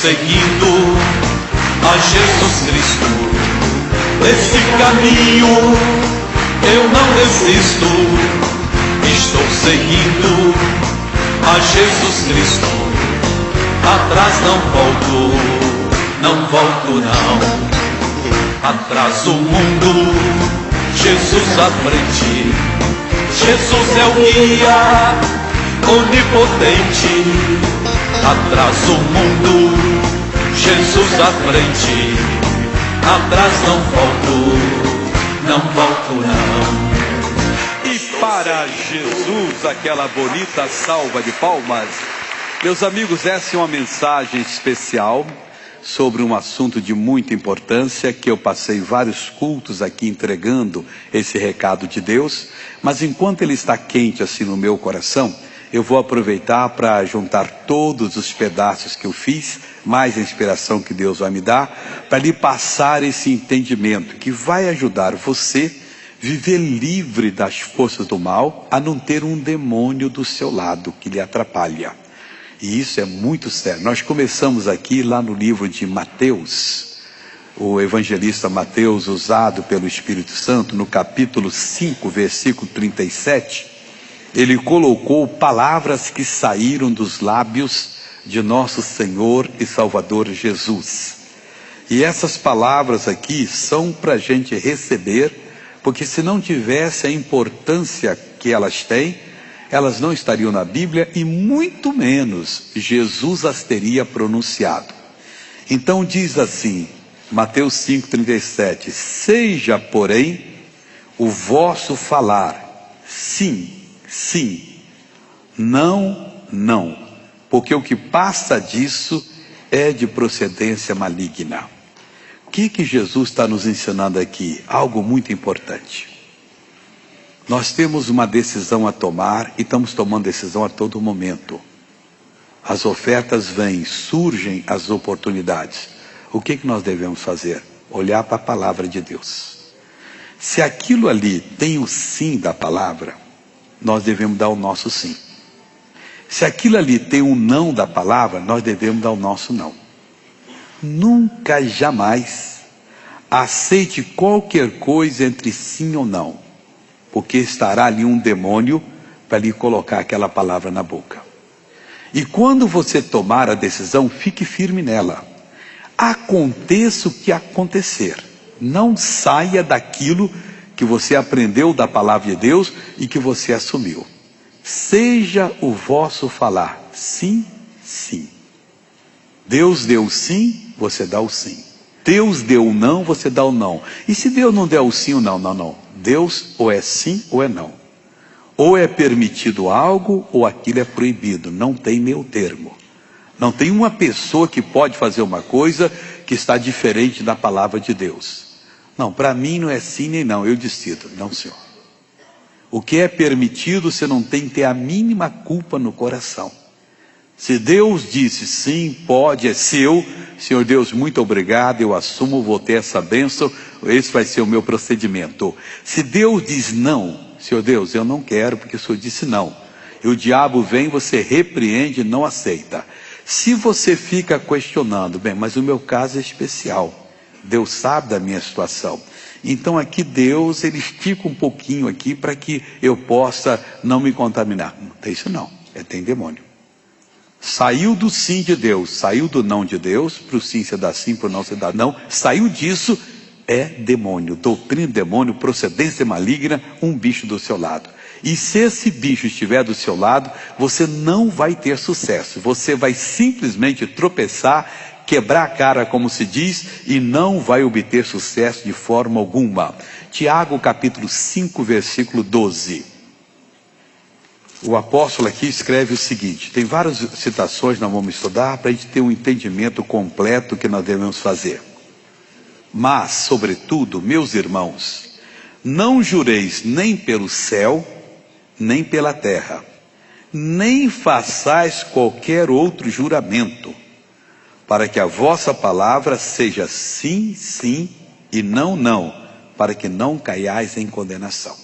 seguindo a Jesus Cristo. Nesse caminho eu não desisto. Estou seguindo a Jesus Cristo. Atrás não volto, não volto não. Atrás o mundo, Jesus à frente. Jesus é o guia onipotente. Atrás o mundo, Jesus à frente. Atrás não volto, não volto não. E para Jesus, aquela bonita salva de palmas. Meus amigos, essa é uma mensagem especial sobre um assunto de muita importância, que eu passei vários cultos aqui entregando esse recado de Deus, mas enquanto ele está quente assim no meu coração, eu vou aproveitar para juntar todos os pedaços que eu fiz, mais a inspiração que Deus vai me dar, para lhe passar esse entendimento que vai ajudar você a viver livre das forças do mal, a não ter um demônio do seu lado que lhe atrapalha. E isso é muito sério. Nós começamos aqui lá no livro de Mateus, o evangelista Mateus, usado pelo Espírito Santo, no capítulo 5, versículo 37, ele colocou palavras que saíram dos lábios de nosso Senhor e Salvador Jesus. E essas palavras aqui são para a gente receber, porque se não tivesse a importância que elas têm, elas não estariam na Bíblia e muito menos Jesus as teria pronunciado. Então diz assim, Mateus 5,37, seja porém o vosso falar, sim, sim, não, não, porque o que passa disso é de procedência maligna. O que Jesus está nos ensinando aqui? Algo muito importante. Nós temos uma decisão a tomar e estamos tomando decisão a todo momento. As ofertas vêm, surgem as oportunidades. O que nós devemos fazer? Olhar para a palavra de Deus. Se aquilo ali tem o sim da palavra, nós devemos dar o nosso sim. Se aquilo ali tem o não da palavra, nós devemos dar o nosso não. Nunca, jamais aceite qualquer coisa entre sim ou não, porque estará ali um demônio para lhe colocar aquela palavra na boca. E quando você tomar a decisão, fique firme nela. Aconteça o que acontecer. Não saia daquilo que você aprendeu da palavra de Deus e que você assumiu. Seja o vosso falar, sim, sim. Deus deu o sim, você dá o sim. Deus deu o não, você dá o não. E se Deus não der o sim ou não, não. Deus ou é sim ou é não. Ou é permitido algo ou aquilo é proibido. Não tem meio termo. Não tem uma pessoa que pode fazer uma coisa que está diferente da palavra de Deus. Não, para mim não é sim nem não, eu decido. Não, Senhor. O que é permitido, você não tem que ter a mínima culpa no coração. Se Deus disse sim, pode, é seu, Senhor Deus, muito obrigado, eu assumo, vou ter essa bênção, esse vai ser o meu procedimento. Se Deus diz não, Senhor Deus, eu não quero, porque o Senhor disse não. E o diabo vem, você repreende e não aceita. Se você fica questionando, bem, mas o meu caso é especial, Deus sabe da minha situação. Então aqui Deus, ele estica um pouquinho aqui para que eu possa não me contaminar. Não tem isso não, tem demônio. Saiu do sim de Deus, saiu do não de Deus, para o sim você dá sim, para o não você dá não, saiu disso, é demônio, doutrina de demônio, procedência maligna, um bicho do seu lado. E se esse bicho estiver do seu lado, você não vai ter sucesso, você vai simplesmente tropeçar, quebrar a cara, como se diz, e não vai obter sucesso de forma alguma. Tiago capítulo 5, versículo 12. O apóstolo aqui escreve o seguinte, tem várias citações, nós vamos estudar para a gente ter um entendimento completo que nós devemos fazer. Mas, sobretudo, meus irmãos, não jureis nem pelo céu, nem pela terra, nem façais qualquer outro juramento, para que a vossa palavra seja sim, sim, e não, não, para que não caiais em condenação.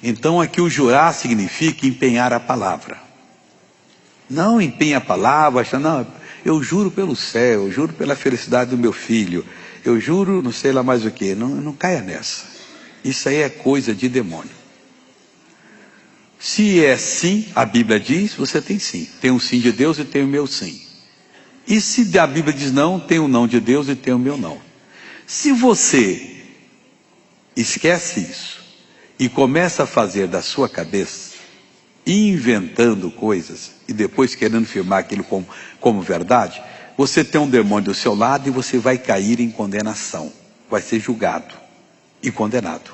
Então aqui o jurar significa empenhar a palavra. Não empenha a palavra, não, eu juro pelo céu, eu juro pela felicidade do meu filho, eu juro não sei lá mais o que. Não caia nessa. Isso aí é coisa de demônio. Se é sim, a Bíblia diz, você tem sim. Tem o sim de Deus e tem o meu sim. E se a Bíblia diz não, tem o não de Deus e tem o meu não. Se você esquece isso e começa a fazer da sua cabeça, inventando coisas e depois querendo firmar aquilo como verdade, você tem um demônio do seu lado e você vai cair em condenação. Vai ser julgado e condenado.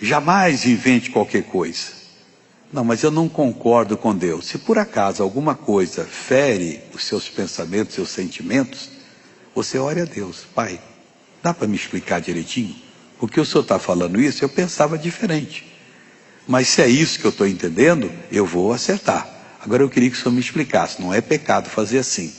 Jamais invente qualquer coisa. Não, mas eu não concordo com Deus. Se por acaso alguma coisa fere os seus pensamentos, seus sentimentos, você ore a Deus. Pai, dá para me explicar direitinho? Porque o senhor está falando isso, eu pensava diferente. Mas se é isso que eu estou entendendo, eu vou acertar. Agora eu queria que o senhor me explicasse. Não é pecado fazer assim.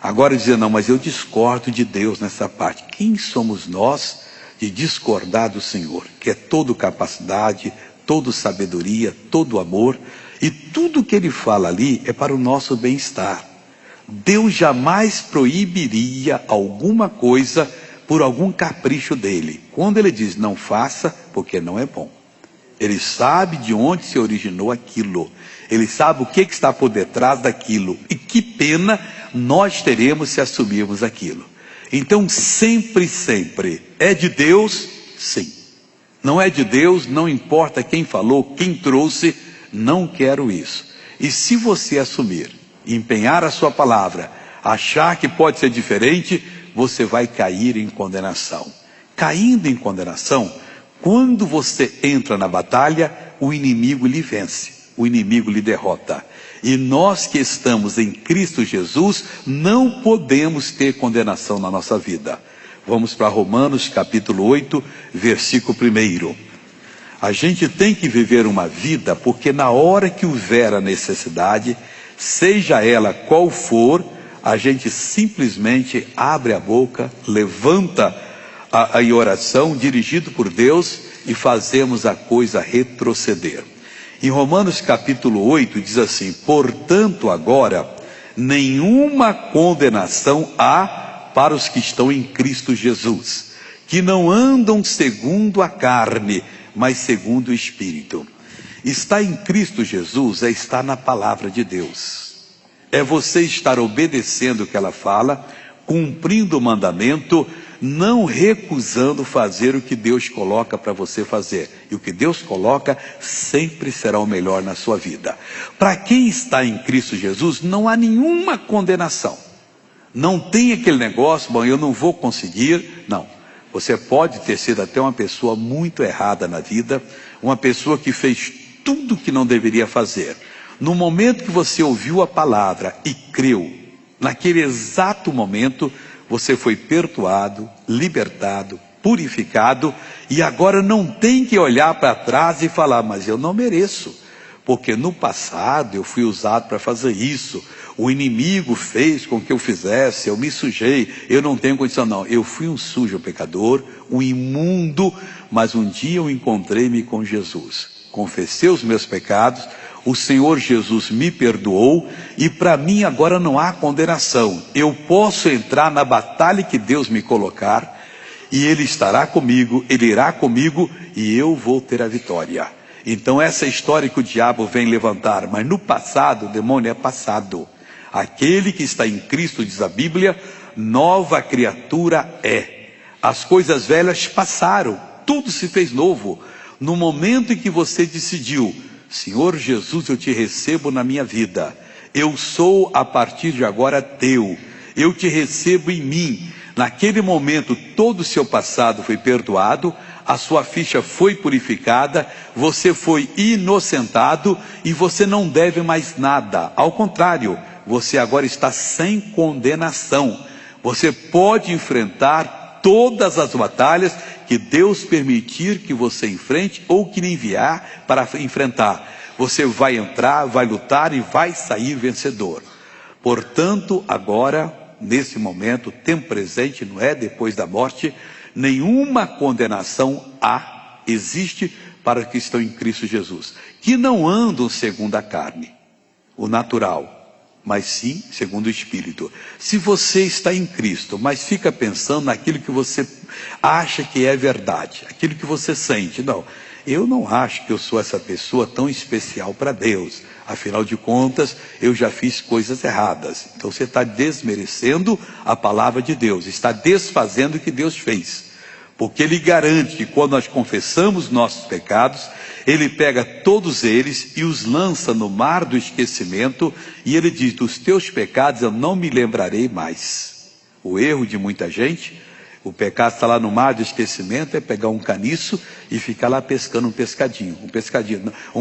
Agora dizer, não, mas eu discordo de Deus nessa parte. Quem somos nós de discordar do Senhor? Que é todo capacidade, todo sabedoria, todo amor. E tudo que Ele fala ali é para o nosso bem-estar. Deus jamais proibiria alguma coisa por algum capricho dele. Quando Ele diz não faça, porque não é bom. Ele sabe de onde se originou aquilo. Ele sabe o que está por detrás daquilo. E que pena nós teremos se assumirmos aquilo. Então sempre, sempre, é de Deus? Sim. Não é de Deus, não importa quem falou, quem trouxe, não quero isso. E se você assumir, empenhar a sua palavra, achar que pode ser diferente, você vai cair em condenação. Caindo em condenação, quando você entra na batalha, o inimigo lhe vence, o inimigo lhe derrota. E nós que estamos em Cristo Jesus, não podemos ter condenação na nossa vida. Vamos para Romanos capítulo 8, versículo 1. A gente tem que viver uma vida, porque na hora que houver a necessidade, seja ela qual for, a gente simplesmente abre a boca, levanta em oração, dirigido por Deus, e fazemos a coisa retroceder. Em Romanos capítulo 8 diz assim: portanto agora nenhuma condenação há para os que estão em Cristo Jesus, que não andam segundo a carne, mas segundo o Espírito. Estar em Cristo Jesus é estar na palavra de Deus, é você estar obedecendo o que ela fala, cumprindo o mandamento, não recusando fazer o que Deus coloca para você fazer. E o que Deus coloca sempre será o melhor na sua vida. Para quem está em Cristo Jesus, não há nenhuma condenação. Não tem aquele negócio, bom, eu não vou conseguir. Não, você pode ter sido até uma pessoa muito errada na vida, uma pessoa que fez tudo que não deveria fazer. No momento que você ouviu a palavra e creu, naquele exato momento, você foi perdoado, libertado, purificado, e agora não tem que olhar para trás e falar, mas eu não mereço, porque no passado eu fui usado para fazer isso, o inimigo fez com que eu fizesse, eu me sujei, eu não tenho condição. Não, eu fui um sujo pecador, um imundo, mas um dia eu encontrei-me com Jesus, confessei os meus pecados, o Senhor Jesus me perdoou, e para mim agora não há condenação. Eu posso entrar na batalha que Deus me colocar, e Ele estará comigo, Ele irá comigo, e eu vou ter a vitória. Então essa história que o diabo vem levantar, mas no passado, o demônio é passado. Aquele que está em Cristo, diz a Bíblia, nova criatura é. As coisas velhas passaram, tudo se fez novo. No momento em que você decidiu, Senhor Jesus, eu te recebo na minha vida, eu sou a partir de agora teu, eu te recebo em mim. Naquele momento todo o seu passado foi perdoado, a sua ficha foi purificada, você foi inocentado e você não deve mais nada. Ao contrário, você agora está sem condenação. Você pode enfrentar todas as batalhas que Deus permitir que você enfrente ou que lhe enviar para enfrentar. Você vai entrar, vai lutar e vai sair vencedor. Portanto, agora, nesse momento, tempo presente, não é depois da morte, nenhuma condenação existe para os que estão em Cristo Jesus, que não andam segundo a carne, o natural, mas sim segundo o Espírito. Se você está em Cristo, mas fica pensando naquilo que você acha que é verdade, aquilo que você sente, não, eu não acho que eu sou essa pessoa tão especial para Deus, afinal de contas, eu já fiz coisas erradas. Então você está desmerecendo a palavra de Deus, está desfazendo o que Deus fez. Porque Ele garante que quando nós confessamos nossos pecados, Ele pega todos eles e os lança no mar do esquecimento, e Ele diz, dos teus pecados eu não me lembrarei mais. O erro de muita gente, o pecado está lá no mar do esquecimento, é pegar um caniço e ficar lá pescando um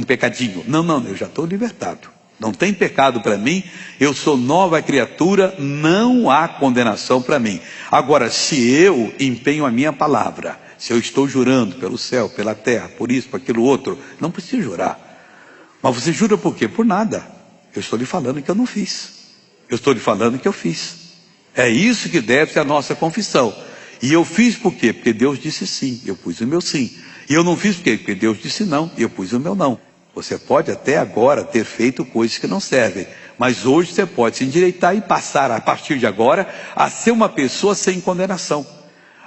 pecadinho. Não, eu já estou libertado. Não tem pecado para mim, eu sou nova criatura, não há condenação para mim. Agora, se eu empenho a minha palavra, se eu estou jurando pelo céu, pela terra, por isso, por aquilo outro, não preciso jurar. Mas você jura por quê? Por nada. Eu estou lhe falando que eu não fiz. Eu estou lhe falando que eu fiz. É isso que deve ser a nossa confissão. E eu fiz por quê? Porque Deus disse sim, eu pus o meu sim. E eu não fiz por quê? Porque Deus disse não, e eu pus o meu não. Você pode até agora ter feito coisas que não servem, mas hoje você pode se endireitar e passar, a partir de agora, a ser uma pessoa sem condenação.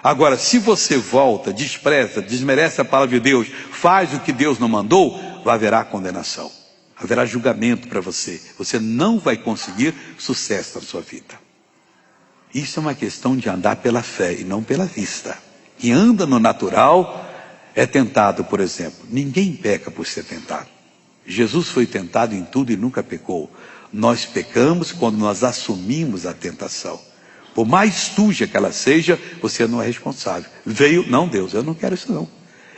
Agora, se você volta, despreza, desmerece a palavra de Deus, faz o que Deus não mandou, haverá condenação, haverá julgamento para você. Você não vai conseguir sucesso na sua vida. Isso é uma questão de andar pela fé e não pela vista. Quem anda no natural é tentado, por exemplo. Ninguém peca por ser tentado. Jesus foi tentado em tudo e nunca pecou. Nós pecamos quando nós assumimos a tentação. Por mais suja que ela seja, você não é responsável. Não, Deus, eu não quero isso não.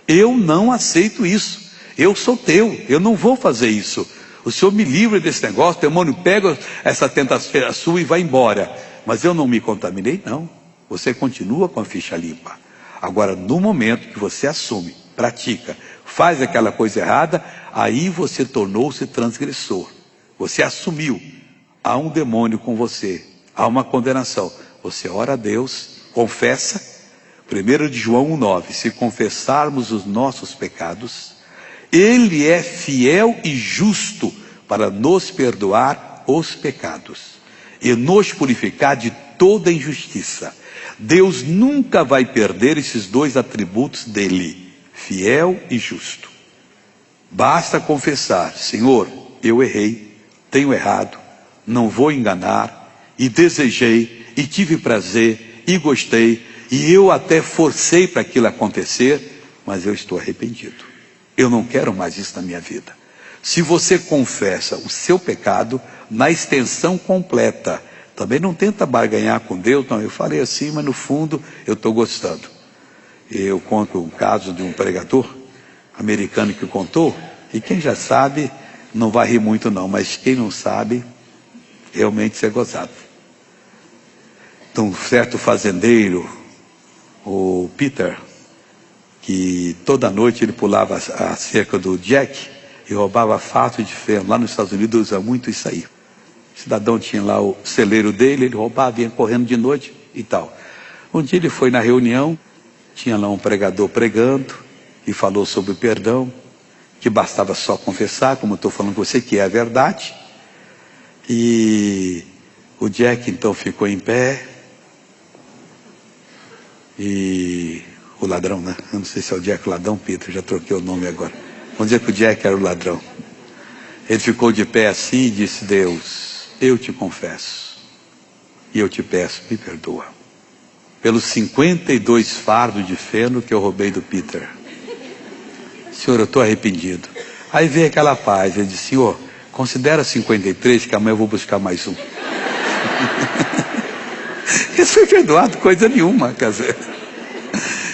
Eu não aceito isso. Eu sou teu, eu não vou fazer isso. O Senhor me livre desse negócio, o demônio pega essa tentação sua e vai embora. Mas eu não me contaminei, não. Você continua com a ficha limpa. Agora, no momento que você assume, pratica, faz aquela coisa errada, aí você tornou-se transgressor. Você assumiu. Há um demônio com você. Há uma condenação. Você ora a Deus, confessa. 1 de João 1,9. Se confessarmos os nossos pecados, Ele é fiel e justo para nos perdoar os pecados e nos purificar de toda injustiça. Deus nunca vai perder esses dois atributos dele, fiel e justo. Basta confessar, Senhor, eu errei, tenho errado, não vou enganar, e desejei, e tive prazer, e gostei, e eu até forcei para aquilo acontecer, mas eu estou arrependido. Eu não quero mais isso na minha vida. Se você confessa o seu pecado na extensão completa, também não tenta barganhar com Deus, não, eu falei assim, mas no fundo eu estou gostando. Eu conto um caso de um pregador americano que contou, e quem já sabe não vai rir muito não, mas quem não sabe, realmente isso é gozado. Então, um certo fazendeiro, o Peter, que toda noite ele pulava a cerca do Jack e roubava fato de ferro. Lá nos Estados Unidos usa muito isso aí. O cidadão tinha lá o celeiro dele, ele roubava, vinha correndo de noite e tal. Um dia ele foi na reunião, tinha lá um pregador pregando e falou sobre o perdão, que bastava só confessar, como eu estou falando com você, que é a verdade. E o Jack então ficou em pé, e o ladrão, né? Eu não sei se é o Jack o ladrão, Peter, já troquei o nome agora. Vamos dizer que o Jack era o ladrão. Ele ficou de pé assim e disse: Deus, eu te confesso e eu te peço, me perdoa pelos 52 fardos de feno que eu roubei do Peter. Senhor, eu estou arrependido. Aí veio aquela paz, ele disse: Senhor, considera 53, que amanhã eu vou buscar mais um. Ele foi perdoado, coisa nenhuma, quer dizer.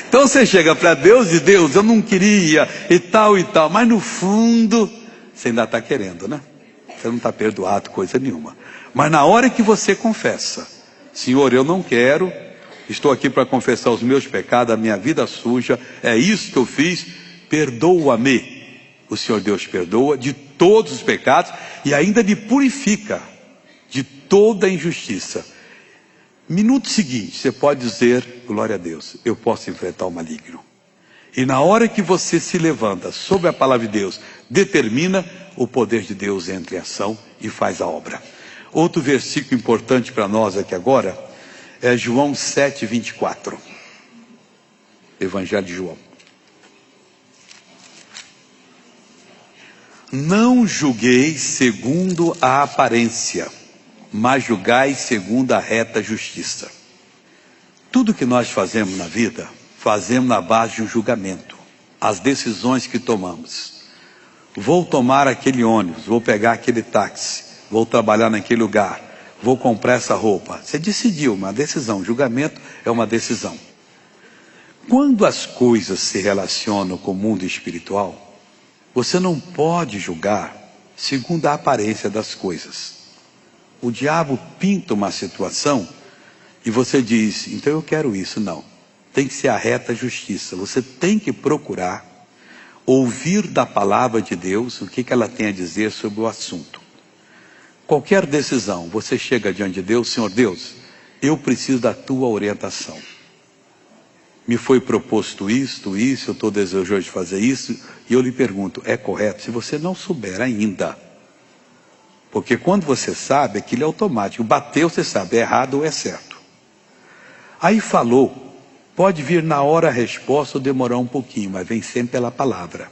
Então você chega para Deus e Deus, eu não queria e tal, mas no fundo você ainda está querendo, né? Você não está perdoado, coisa nenhuma. Mas na hora que você confessa: Senhor, eu não quero, estou aqui para confessar os meus pecados, a minha vida suja, é isso que eu fiz, perdoa-me. O Senhor Deus perdoa de todos os pecados e ainda me purifica de toda injustiça. Minuto seguinte, você pode dizer: glória a Deus, eu posso enfrentar o maligno. E na hora que você se levanta sobre a palavra de Deus, determina, o poder de Deus entra em ação e faz a obra. Outro versículo importante para nós aqui agora é João 7:24. Evangelho de João. Não julgueis segundo a aparência, mas julgai segundo a reta justiça. Tudo que nós fazemos na vida, fazemos na base de um julgamento. As decisões que tomamos. Vou tomar aquele ônibus, vou pegar aquele táxi, vou trabalhar naquele lugar, vou comprar essa roupa. Você decidiu, uma decisão. Julgamento é uma decisão. Quando as coisas se relacionam com o mundo espiritual, você não pode julgar segundo a aparência das coisas. O diabo pinta uma situação e você diz, então eu quero isso. Não, tem que ser a reta justiça. Você tem que procurar ouvir da palavra de Deus o que ela tem a dizer sobre o assunto. Qualquer decisão, você chega diante de Deus, Senhor Deus, eu preciso da tua orientação. Me foi proposto isto, eu estou desejoso de fazer isso, e eu lhe pergunto, é correto? Se você não souber ainda, porque quando você sabe, aquilo é automático, bateu, você sabe, é errado ou é certo. Aí falou, pode vir na hora a resposta ou demorar um pouquinho, mas vem sempre pela palavra.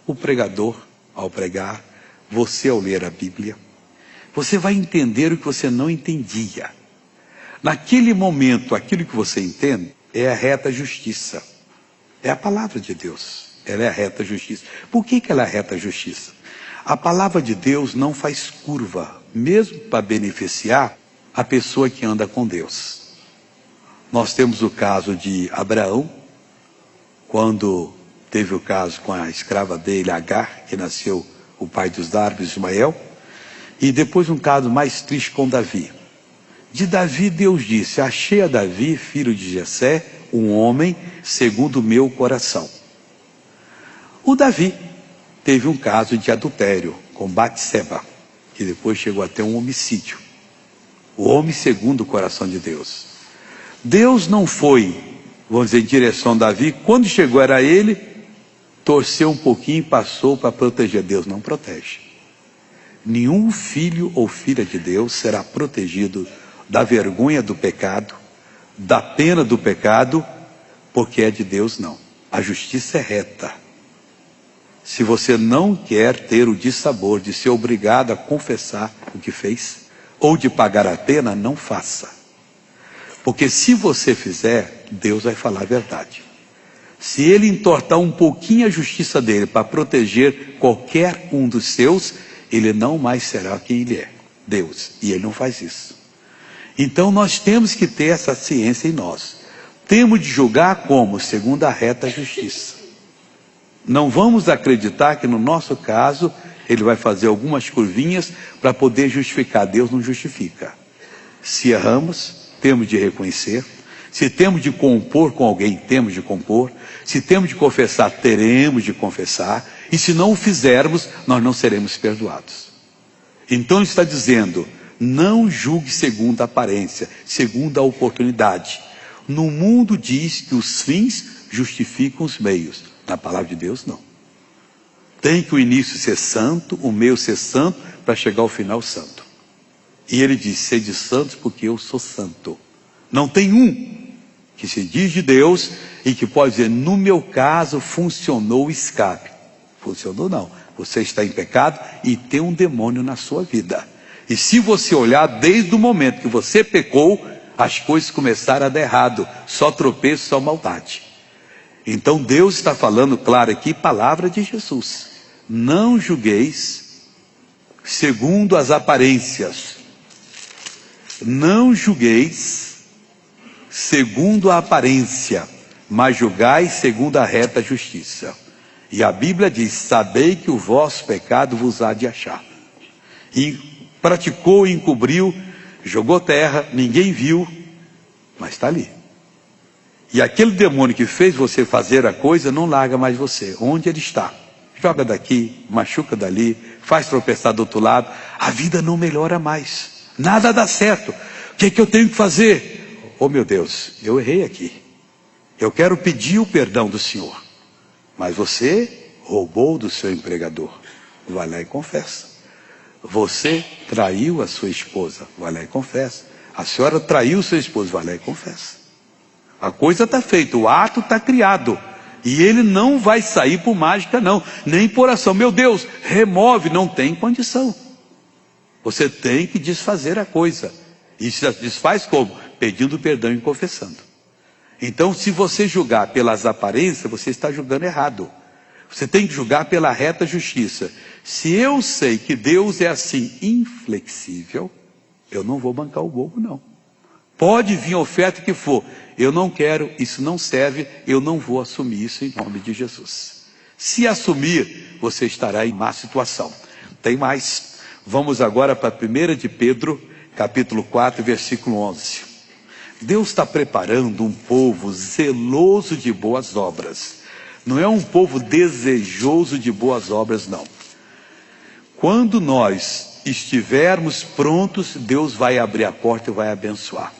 O pregador, ao pregar, você ao ler a Bíblia, você vai entender o que você não entendia. Naquele momento, aquilo que você entende, é a reta justiça. É a palavra de Deus. Ela é a reta justiça. Por que ela é a reta justiça? A palavra de Deus não faz curva, mesmo para beneficiar a pessoa que anda com Deus. Nós temos o caso de Abraão, quando teve o caso com a escrava dele, Agar, que nasceu o pai dos árvores, Ismael, e depois um caso mais triste com Davi. De Davi, Deus disse, achei a Davi, filho de Jessé, um homem segundo o meu coração. O Davi teve um caso de adultério com Batseba, que depois chegou a ter um homicídio. O homem segundo o coração de Deus. Deus não foi, vamos dizer, em direção a Davi. Quando chegou era ele, torceu um pouquinho e passou para proteger. Deus não protege. Nenhum filho ou filha de Deus será protegido da vergonha do pecado, da pena do pecado, porque é de Deus não. A justiça é reta. Se você não quer ter o dissabor de ser obrigado a confessar o que fez, ou de pagar a pena, não faça. Porque se você fizer, Deus vai falar a verdade. Se ele entortar um pouquinho a justiça dele para proteger qualquer um dos seus, ele não mais será quem ele é, Deus. E ele não faz isso. Então nós temos que ter essa ciência em nós. Temos de julgar como? Segundo a reta justiça. Não vamos acreditar que no nosso caso, ele vai fazer algumas curvinhas para poder justificar. Deus não justifica. Se erramos, temos de reconhecer. Se temos de compor com alguém, temos de compor. Se temos de confessar, teremos de confessar. E se não o fizermos, nós não seremos perdoados. Então ele está dizendo, não julgue segundo a aparência, segundo a oportunidade. No mundo diz que os fins justificam os meios. Na palavra de Deus, não. Tem que o início ser santo, o meio ser santo, para chegar ao final santo. E ele diz, sede santos porque eu sou santo. Não tem um que se diz de Deus e que pode dizer, no meu caso funcionou o escape. Funcionou não. Você está em pecado e tem um demônio na sua vida. E se você olhar, desde o momento que você pecou, as coisas começaram a dar errado. Só tropeço, só maldade. Então Deus está falando claro aqui, palavra de Jesus. Não julgueis segundo as aparências. Não julgueis segundo a aparência, mas julgai segundo a reta justiça. E a Bíblia diz, sabei que o vosso pecado vos há de achar. E praticou, encobriu, jogou terra, ninguém viu, mas está ali. E aquele demônio que fez você fazer a coisa, não larga mais você, onde ele está. Joga daqui, machuca dali, faz tropeçar do outro lado, a vida não melhora mais, nada dá certo. O que é que eu tenho que fazer? Oh meu Deus, eu errei aqui, eu quero pedir o perdão do Senhor, mas você roubou do seu empregador, vai lá e confessa. Você traiu a sua esposa, vai lá e confessa. A senhora traiu seu esposo, vai lá e confessa. A coisa está feita, o ato está criado. E ele não vai sair por mágica não, nem por ação. Meu Deus, remove, não tem condição. Você tem que desfazer a coisa. E se desfaz como? Pedindo perdão e confessando. Então, se você julgar pelas aparências, você está julgando errado. Você tem que julgar pela reta justiça. Se eu sei que Deus é assim, inflexível, eu não vou bancar o bobo não. Pode vir a oferta que for, eu não quero, isso não serve, eu não vou assumir isso em nome de Jesus. Se assumir, você estará em má situação. Tem mais. Vamos agora para 1 de Pedro, capítulo 4, versículo 11. Deus está preparando um povo zeloso de boas obras. Não é um povo desejoso de boas obras, não. Quando nós estivermos prontos, Deus vai abrir a porta e vai abençoar.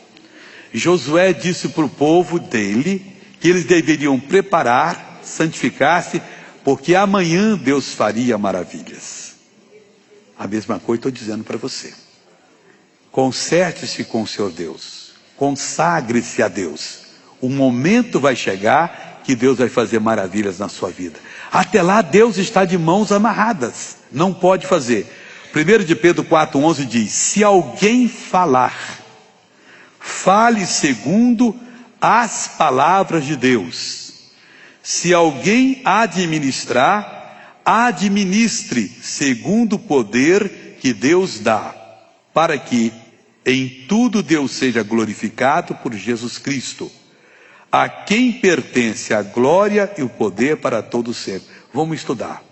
Josué disse para o povo dele que eles deveriam preparar, santificar-se, porque amanhã Deus faria maravilhas. A mesma coisa estou dizendo para você. Conserte-se com o seu Deus. Consagre-se a Deus. O momento vai chegar que Deus vai fazer maravilhas na sua vida. Até lá Deus está de mãos amarradas. Não pode fazer. 1 de Pedro 4,11 diz: se alguém falar, fale segundo as palavras de Deus. Se alguém administrar, administre segundo o poder que Deus dá, para que em tudo Deus seja glorificado por Jesus Cristo, a quem pertence a glória e o poder para todo sempre. Vamos estudar.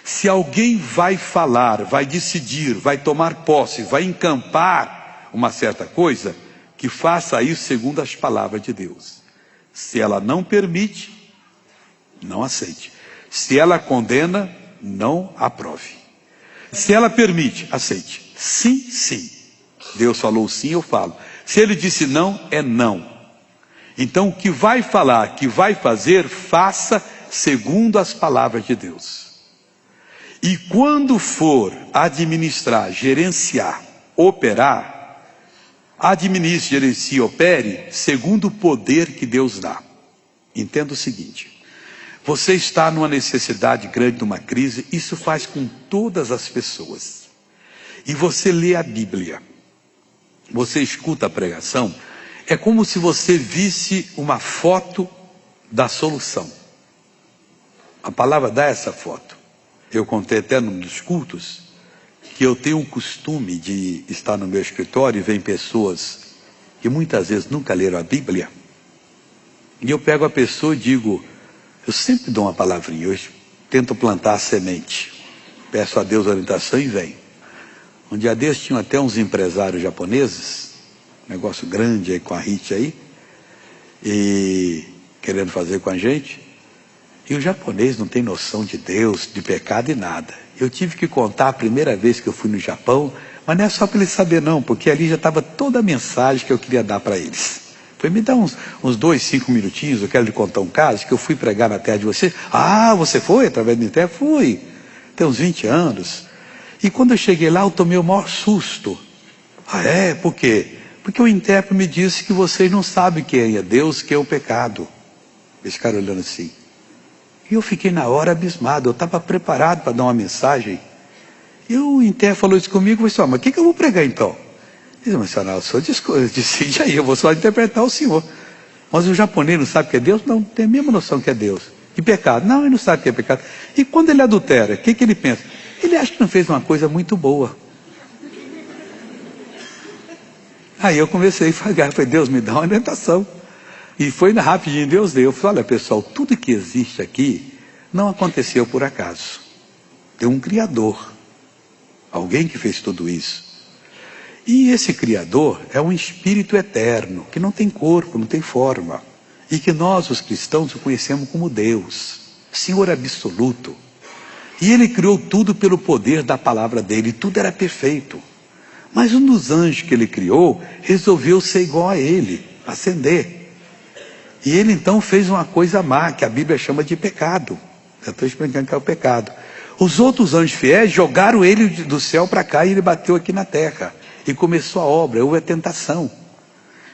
Se alguém vai falar, vai decidir, vai tomar posse, vai encampar uma certa coisa, que faça isso segundo as palavras de Deus. Se ela não permite, não aceite. Se ela condena, não aprove. Se ela permite, aceite. Sim, sim. Deus falou sim, eu falo. Se ele disse não, é não. Então o que vai falar, que vai fazer, faça segundo as palavras de Deus. E quando for administrar, gerenciar, operar, administre, gerencie, opere segundo o poder que Deus dá. Entenda o seguinte: você está numa necessidade grande, numa crise, isso faz com todas as pessoas. E você lê a Bíblia, você escuta a pregação, é como se você visse uma foto da solução. A palavra dá essa foto. Eu contei até num dos cultos que eu tenho um costume de estar no meu escritório e vem pessoas que muitas vezes nunca leram a Bíblia. E eu pego a pessoa e digo, eu sempre dou uma palavrinha, eu tento plantar a semente. Peço a Deus orientação e vem. Um dia desses tinham até uns empresários japoneses, negócio grande aí com a Hit aí, e querendo fazer com a gente. E o japonês não tem noção de Deus, de pecado e nada. Eu tive que contar a primeira vez que eu fui no Japão, mas não é só para eles saberem não, porque ali já estava toda a mensagem que eu queria dar para eles. Foi, me dá uns 2, 5 minutinhos, eu quero lhe contar um caso, que eu fui pregar na terra de você. Ah, você foi através da minha terra? Fui. Tem uns 20 anos. E quando eu cheguei lá, eu tomei o maior susto. Ah, é? Por quê? Porque o intérprete me disse que vocês não sabem quem é Deus, que é o pecado. Esse cara olhando assim. E eu fiquei na hora abismado, eu estava preparado para dar uma mensagem. E o intérprete falou isso comigo, eu falei, mas o que eu vou pregar então? Ele disse, mas o senhor decide aí, eu vou só interpretar o senhor. Mas o japonês não sabe o que é Deus? Não, tem a mesma noção que é Deus. E pecado? Não, ele não sabe o que é pecado. E quando ele adultera, o que ele pensa? Ele acha que não fez uma coisa muito boa. Aí eu comecei a falar, falei, Deus me dá uma orientação. E foi rapidinho, Deus deu. Eu falei, olha pessoal, tudo que existe aqui não aconteceu por acaso. Tem um Criador. Alguém que fez tudo isso. E esse Criador é um Espírito eterno, que não tem corpo, não tem forma. E que nós, os cristãos, o conhecemos como Deus, Senhor absoluto. E Ele criou tudo pelo poder da palavra dEle, tudo era perfeito. Mas um dos anjos que Ele criou, resolveu ser igual a Ele, ascender. E Ele então fez uma coisa má, que a Bíblia chama de pecado. Eu estou explicando que é o pecado. Os outros anjos fiéis jogaram ele do céu para cá e ele bateu aqui na terra. E começou a obra, houve a tentação.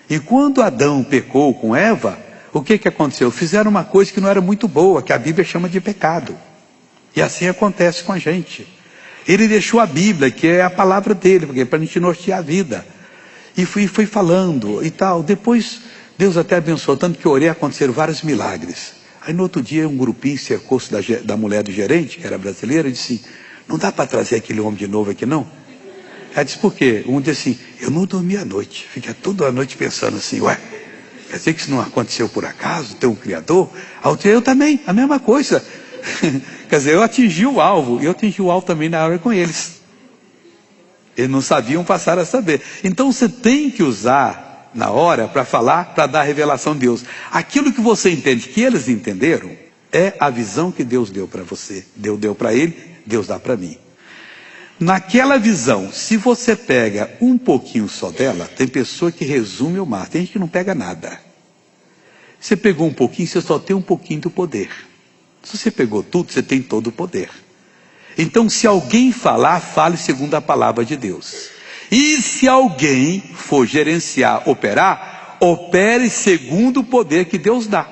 E quando Adão pecou com Eva, o que aconteceu? Fizeram uma coisa que não era muito boa, que a Bíblia chama de pecado. E assim acontece com a gente. Ele deixou a Bíblia, que é a palavra dele, porque é para a gente nortear a vida. E foi falando e tal. Depois, Deus até abençoou, tanto que eu orei, aconteceram vários milagres. Aí no outro dia, um grupinho cercou-se da mulher do gerente, que era brasileira, e disse: não dá para trazer aquele homem de novo aqui, não? Ela disse: por quê? Um disse assim: eu não dormi à noite. Fiquei toda a noite pensando assim: ué, quer dizer que isso não aconteceu por acaso? Tem um Criador? Eu também, a mesma coisa. Quer dizer, eu atingi o alvo, e eu atingi o alvo também na hora com eles. Eles não sabiam, passaram a saber. Então você tem que usar na hora para falar, para dar a revelação de Deus. Aquilo que você entende que eles entenderam, é a visão que Deus deu para você. Deus deu para ele, Deus dá para mim. Naquela visão, se você pega um pouquinho só dela, tem pessoa que resume o mar, tem gente que não pega nada. Você pegou um pouquinho, você só tem um pouquinho do poder. Se você pegou tudo, você tem todo o poder. Então, se alguém falar, fale segundo a palavra de Deus. E se alguém for gerenciar, operar, opere segundo o poder que Deus dá.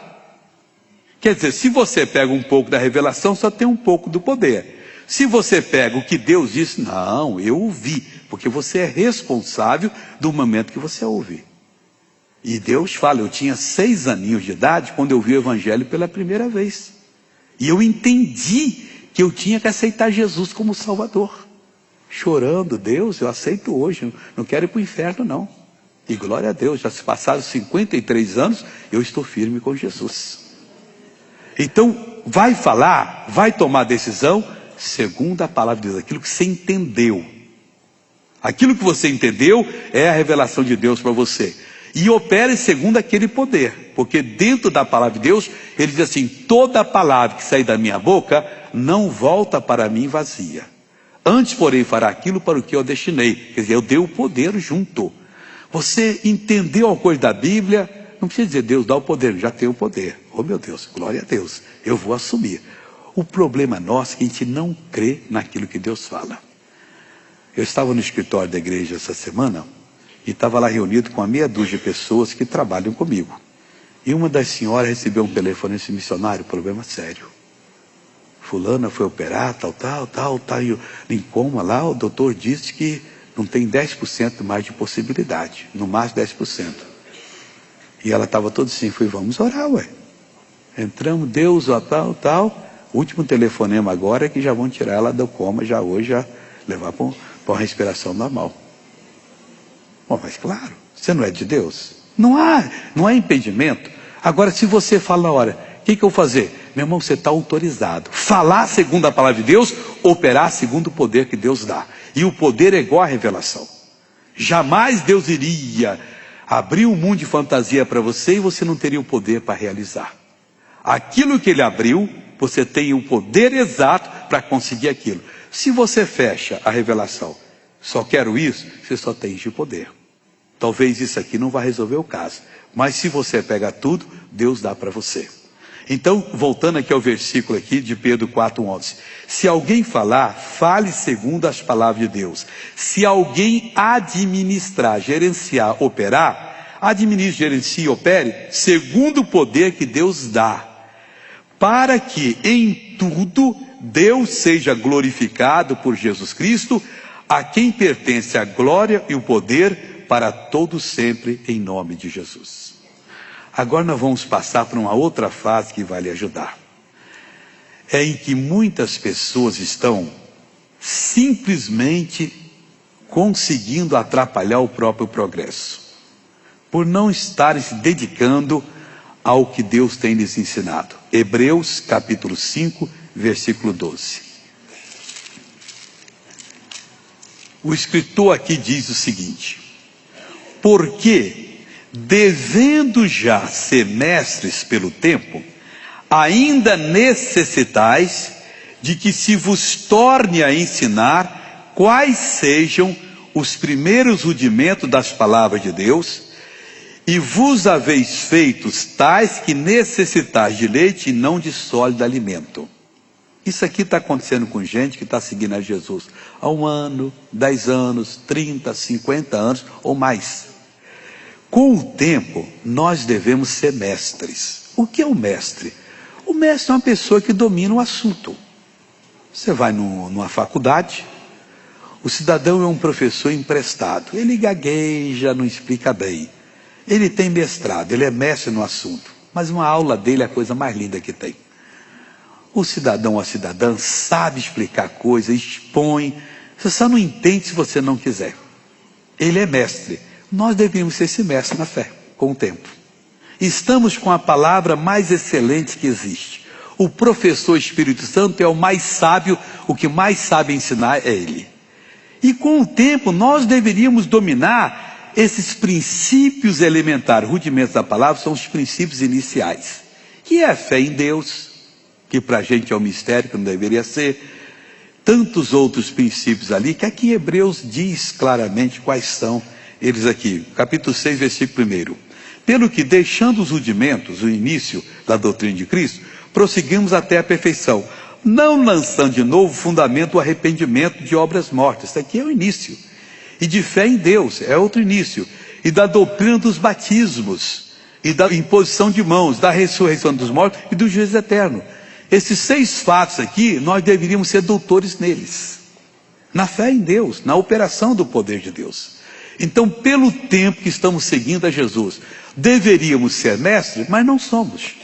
Quer dizer, se você pega um pouco da revelação, só tem um pouco do poder. Se você pega o que Deus disse, não, eu ouvi, porque você é responsável do momento que você ouve. E Deus fala, eu tinha 6 aninhos de idade quando eu vi o Evangelho pela primeira vez. E eu entendi que eu tinha que aceitar Jesus como Salvador. Chorando: Deus, eu aceito hoje, não quero ir para o inferno não. E glória a Deus, já se passaram 53 anos, eu estou firme com Jesus. Então, vai falar, vai tomar decisão, segundo a palavra de Deus, aquilo que você entendeu. Aquilo que você entendeu é a revelação de Deus para você. E opere segundo aquele poder, porque dentro da palavra de Deus, ele diz assim: toda palavra que sair da minha boca, não volta para mim vazia. Antes, porém, fará aquilo para o que eu destinei. Quer dizer, eu dei o poder junto. Você entendeu a coisa da Bíblia, não precisa dizer Deus dá o poder, já tem o poder. Oh meu Deus, glória a Deus, eu vou assumir. O problema nosso é que a gente não crê naquilo que Deus fala. Eu estava no escritório da igreja essa semana, e estava lá reunido com uma meia dúzia de pessoas que trabalham comigo. E uma das senhoras recebeu um telefone desse missionário: problema sério. Fulana foi operar, tal, em coma lá, o doutor disse que não tem 10% mais de possibilidade, no máximo 10%. E ela estava toda assim, vamos orar, ué. Entramos, Deus, tal. O último telefonema agora é que já vão tirar ela do coma, já hoje, já levar para uma respiração normal. Bom, mas claro, você não é de Deus? Não há impedimento. Agora, se você fala na hora, o que eu vou fazer? Meu irmão, você está autorizado. Falar segundo a palavra de Deus, operar segundo o poder que Deus dá. E o poder é igual à revelação. Jamais Deus iria abrir um mundo de fantasia para você e você não teria o poder para realizar. Aquilo que Ele abriu, você tem o poder exato para conseguir aquilo. Se você fecha a revelação, só quero isso, você só tem de poder. Talvez isso aqui não vá resolver o caso, mas se você pega tudo, Deus dá para você. Então, voltando aqui ao versículo aqui de Pedro 4:11. Se alguém falar, fale segundo as palavras de Deus. Se alguém administrar, gerenciar, operar, administre, gerencie e opere segundo o poder que Deus dá, para que em tudo Deus seja glorificado por Jesus Cristo, a quem pertence a glória e o poder para todos sempre, em nome de Jesus. Agora nós vamos passar para uma outra fase que vai lhe ajudar. É em que muitas pessoas estão simplesmente conseguindo atrapalhar o próprio progresso, por não estarem se dedicando ao que Deus tem lhes ensinado. Hebreus capítulo 5, versículo 12. O escritor aqui diz o seguinte: porque, devendo já ser mestres pelo tempo, ainda necessitais de que se vos torne a ensinar quais sejam os primeiros rudimentos das palavras de Deus, e vos haveis feitos tais que necessitais de leite e não de sólido alimento. Isso aqui está acontecendo com gente que está seguindo a Jesus há 1 ano, 10 anos, 30, 50 anos ou mais. Com o tempo, nós devemos ser mestres. O que é o mestre? O mestre é uma pessoa que domina o assunto. Você vai numa faculdade, o cidadão é um professor emprestado. Ele gagueja, não explica bem. Ele tem mestrado, ele é mestre no assunto. Mas uma aula dele é a coisa mais linda que tem. O cidadão ou a cidadã sabe explicar coisas, expõe. Você só não entende se você não quiser. Ele é mestre. Nós deveríamos ser esse mestre na fé, com o tempo. Estamos com a palavra mais excelente que existe. O professor Espírito Santo é o mais sábio, o que mais sabe ensinar é ele. E com o tempo nós deveríamos dominar esses princípios elementares. Rudimentos da palavra são os princípios iniciais. Que é a fé em Deus, que para a gente é um mistério, que não deveria ser. Tantos outros princípios ali, que aqui em Hebreus diz claramente quais são eles aqui. Capítulo 6, versículo 1. Pelo que, deixando os rudimentos, o início da doutrina de Cristo, prosseguimos até a perfeição, não lançando de novo o fundamento do arrependimento de obras mortas. Isso aqui é o início. E de fé em Deus, é outro início. E da doutrina dos batismos, e da imposição de mãos, da ressurreição dos mortos e do juízo eterno. Esses 6 fatos aqui, nós deveríamos ser doutores neles. Na fé em Deus, na operação do poder de Deus. Então, pelo tempo que estamos seguindo a Jesus, deveríamos ser mestres, mas não somos.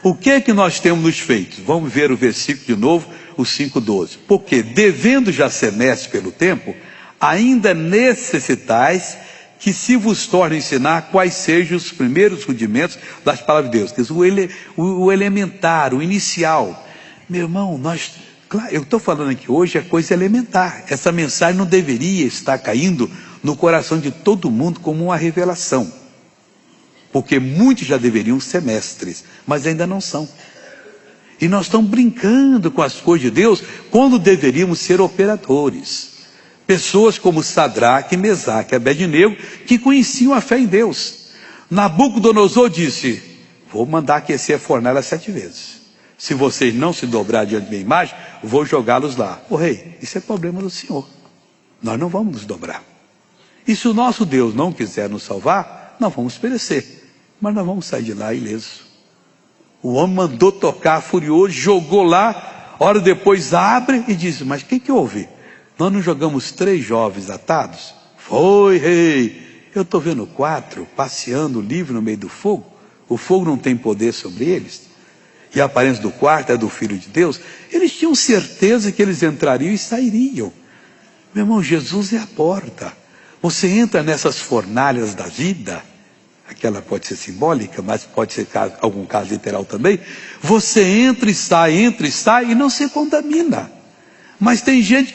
O que é que nós temos nos feito? Vamos ver o versículo de novo, o 5,12. Porque, devendo já ser mestres pelo tempo, ainda necessitais que se vos torne a ensinar quais sejam os primeiros rudimentos das palavras de Deus. Quer dizer, o elementar, o inicial. Meu irmão, claro, eu estou falando aqui hoje é coisa elementar. Essa mensagem não deveria estar caindo no coração de todo mundo como uma revelação. Porque muitos já deveriam ser mestres, mas ainda não são. E nós estamos brincando com as coisas de Deus, quando deveríamos ser operadores. Pessoas como Sadraque, Mesaque e Abednego, que conheciam a fé em Deus. Nabucodonosor disse, vou mandar aquecer a fornalha 7 vezes. Se vocês não se dobrar diante da minha imagem, vou jogá-los lá. Ô rei, isso é problema do Senhor. Nós não vamos nos dobrar. E se o nosso Deus não quiser nos salvar, nós vamos perecer. Mas nós vamos sair de lá ileso. O homem mandou tocar furioso, jogou lá, hora depois abre e diz, mas o que houve? Nós não jogamos 3 jovens atados? Foi, rei. Eu estou vendo 4 passeando livre no meio do fogo. O fogo não tem poder sobre eles. E a aparência do quarto é do Filho de Deus. Eles tinham certeza que eles entrariam e sairiam. Meu irmão, Jesus é a porta. Você entra nessas fornalhas da vida, aquela pode ser simbólica, mas pode ser algum caso literal também. Você entra e sai e não se contamina. Mas tem gente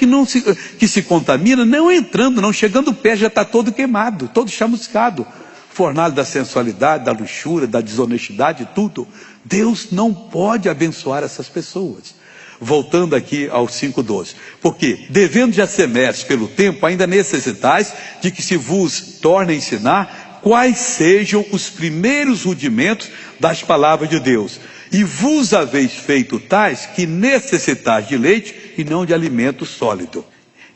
que se contamina não entrando, não chegando perto, já está todo queimado, todo chamuscado. Fornalha da sensualidade, da luxúria, da desonestidade, tudo. Deus não pode abençoar essas pessoas. Voltando aqui ao 5,12. Porque, devendo já ser mestres pelo tempo, ainda necessitais de que se vos torne a ensinar quais sejam os primeiros rudimentos das palavras de Deus. E vos haveis feito tais que necessitais de leite e não de alimento sólido.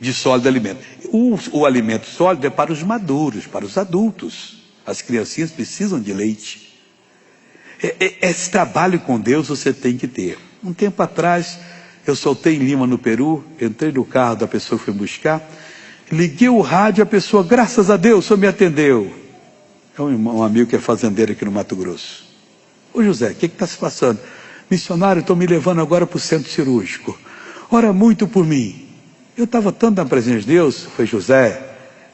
De sólido alimento. O alimento sólido é para os maduros, para os adultos. As criancinhas precisam de leite. Esse trabalho com Deus você tem que ter. Um tempo atrás, eu soltei em Lima, no Peru, entrei no carro da pessoa que foi me buscar, liguei o rádio, a pessoa, graças a Deus, o senhor me atendeu. É um amigo que é fazendeiro aqui no Mato Grosso. Ô José, o que está se passando? Missionário, estou me levando agora para o centro cirúrgico. Ora muito por mim. Eu estava tanto na presença de Deus. Foi José,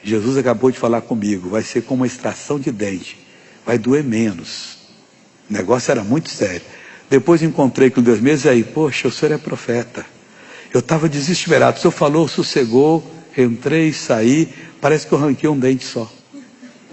Jesus acabou de falar comigo. Vai ser como uma extração de dente. Vai doer menos. O negócio era muito sério. Depois encontrei com 2 meses aí. Poxa, o senhor é profeta. Eu estava desesperado. O senhor falou, sossegou. Entrei, saí. Parece que eu arranquei um dente só.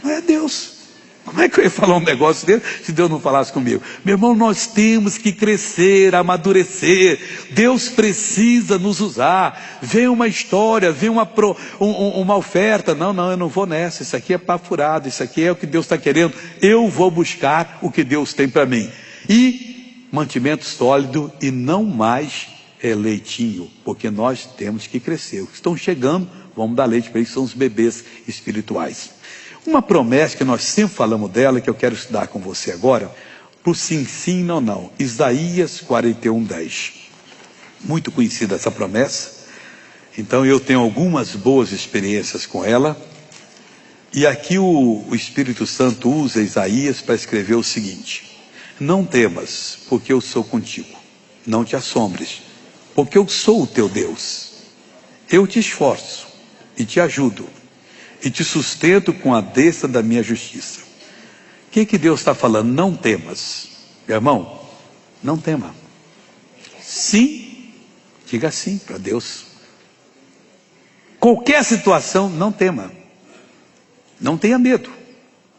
Não é Deus. Como é que eu ia falar um negócio dele se Deus não falasse comigo? Meu irmão, nós temos que crescer, amadurecer. Deus precisa nos usar. Vem uma história, vem uma oferta. Não, eu não vou nessa. Isso aqui é papo furado. Isso aqui é o que Deus está querendo. Eu vou buscar o que Deus tem para mim. E mantimento sólido e não mais é leitinho, porque nós temos que crescer. Os que estão chegando, vamos dar leite para eles, são os bebês espirituais. Uma promessa que nós sempre falamos dela, que eu quero estudar com você agora, para o sim, não, não. Isaías 41:10. Muito conhecida essa promessa. Então eu tenho algumas boas experiências com ela. E aqui o Espírito Santo usa Isaías para escrever o seguinte: não temas, porque eu sou contigo. Não te assombres, porque eu sou o teu Deus. Eu te esforço e te ajudo e te sustento com a destra da minha justiça. O que Deus está falando? Não temas. Meu irmão, não tema. Sim, diga sim para Deus. Qualquer situação, não tema. Não tenha medo.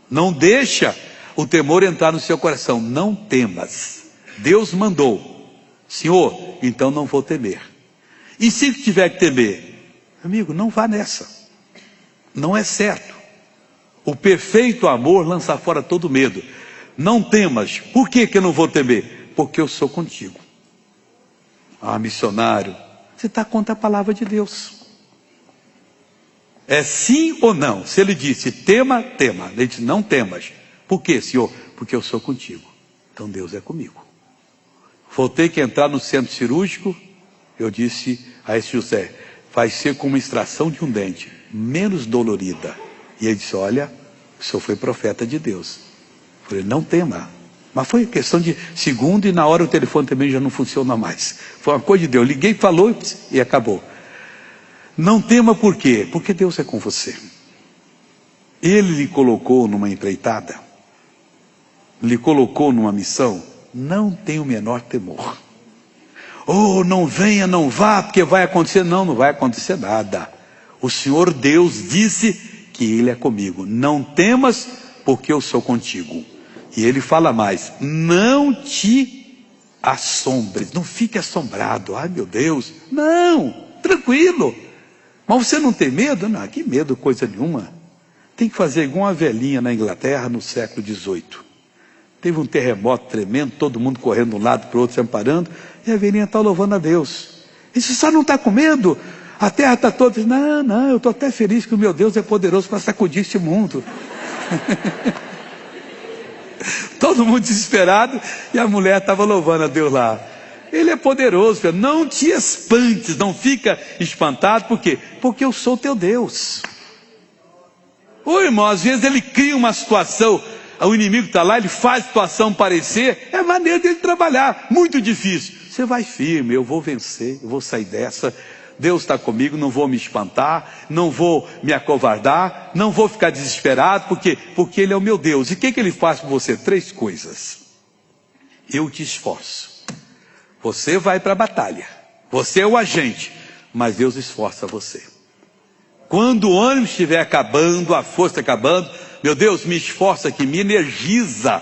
Não deixa o temor entrar no seu coração. Não temas. Deus mandou. Senhor, então não vou temer. E se tiver que temer, amigo, não vá nessa. Não é certo. O perfeito amor lança fora todo medo. Não temas. Por que eu não vou temer? Porque eu sou contigo. Ah, missionário, você está contra a palavra de Deus. É sim ou não? Se ele disse tema, tema. Ele disse não temas. Por quê, Senhor? Porque eu sou contigo. Então Deus é comigo. Vou ter que entrar no centro cirúrgico. Eu disse a esse José: vai ser como uma extração de um dente, menos dolorida. E ele disse: olha, o senhor foi profeta de Deus. Eu falei: não tema. Mas foi questão de segundo, e na hora o telefone também já não funciona mais. Foi uma coisa de Deus. Liguei, falou e acabou. Não tema por quê? Porque Deus é com você. Ele lhe colocou numa empreitada, lhe colocou numa missão. Não tenha o menor temor. Oh, não venha, não vá, porque vai acontecer. Não, não vai acontecer nada. O Senhor Deus disse que Ele é comigo. Não temas, porque eu sou contigo. E Ele fala mais: não te assombres, não fique assombrado. Ai meu Deus, não, tranquilo. Mas você não tem medo? Não, que medo, coisa nenhuma. Tem que fazer igual uma velhinha na Inglaterra no século XVIII. Teve um terremoto tremendo, todo mundo correndo de um lado para o outro, se amparando, e a velhinha está louvando a Deus. E você só não está com medo? A terra está toda... Não, eu estou até feliz que o meu Deus é poderoso para sacudir este mundo. Todo mundo desesperado, e a mulher estava louvando a Deus lá. Ele é poderoso, filho. Não te espantes, não fica espantado. Por quê? Porque eu sou teu Deus. Ô irmão, às vezes ele cria uma situação... O inimigo está lá, ele faz a situação parecer, é a maneira dele trabalhar, muito difícil. Você vai firme, eu vou vencer, eu vou sair dessa, Deus está comigo, não vou me espantar, não vou me acovardar, não vou ficar desesperado, porque Ele é o meu Deus. E o que Ele faz com você? 3 coisas. Eu te esforço, você vai para a batalha, você é o agente, mas Deus esforça você. Quando o ânimo estiver acabando, a força acabando, meu Deus, me esforça aqui, me energiza.